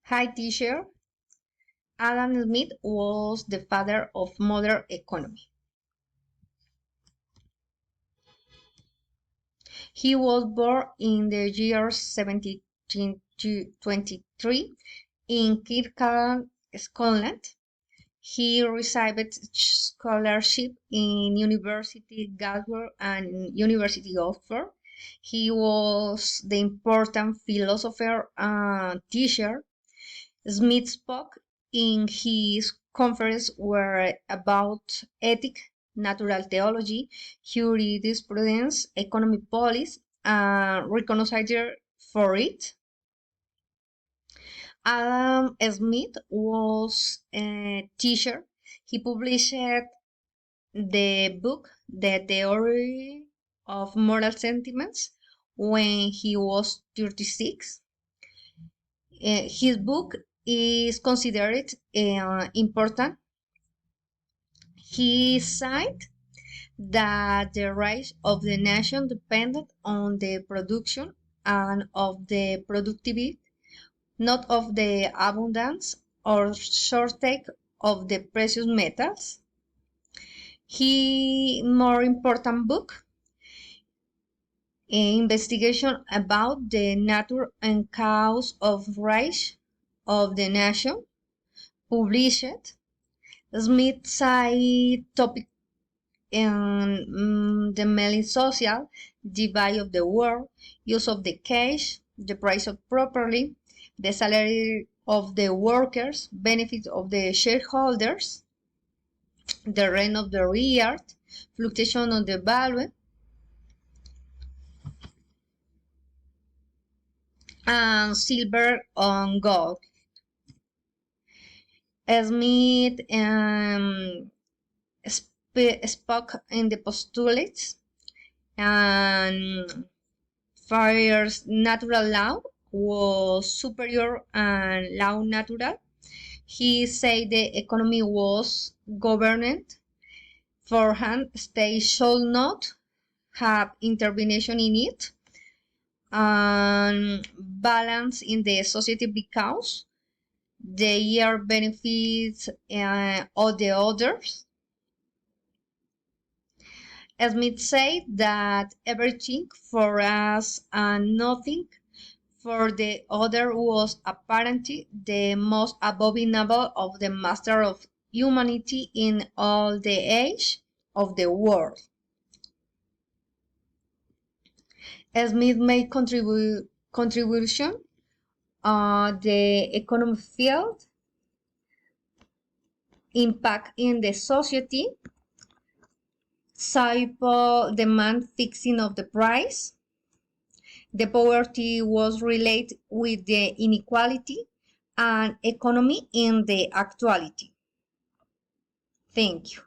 Hi, teacher. Adam Smith was the father of modern economy. He was born in the year 1723 in Kirkcaldy, Scotland. He received scholarship in University Glasgow and University Oxford. He was the important philosopher and teacher. Smith spoke in his conference were about ethics, natural theology, jurisprudence, economic policy, and recognized for it. Adam Smith was a teacher. He published the book The Theory of Moral Sentiments when he was 36. His book is considered important. He said that the rise of the nation depended on the production and of the productivity, not of the abundance or shortage of the precious metals. His more important book, Investigation about the Nature and Cause of Rise of the Nation, published. Smith side topic in the mainly social divide of the world, use of the cash, the price of property, the salary of the workers, benefits of the shareholders, the rent of the yard, fluctuation of the value, and silver on gold. Smith spoke in the postulates and Farrier's natural law was superior and law natural. He said the economy was governed beforehand, state should not have intervention in it, and balance in the society because the year benefits all the others. Smith said that everything for us and nothing for the other was apparently the most abominable of the master of humanity in all the age of the world. Smith made contribution the economic field, impact in the society, supply demand fixing of the price. The poverty was related with the inequality and economy in the actuality. Thank you.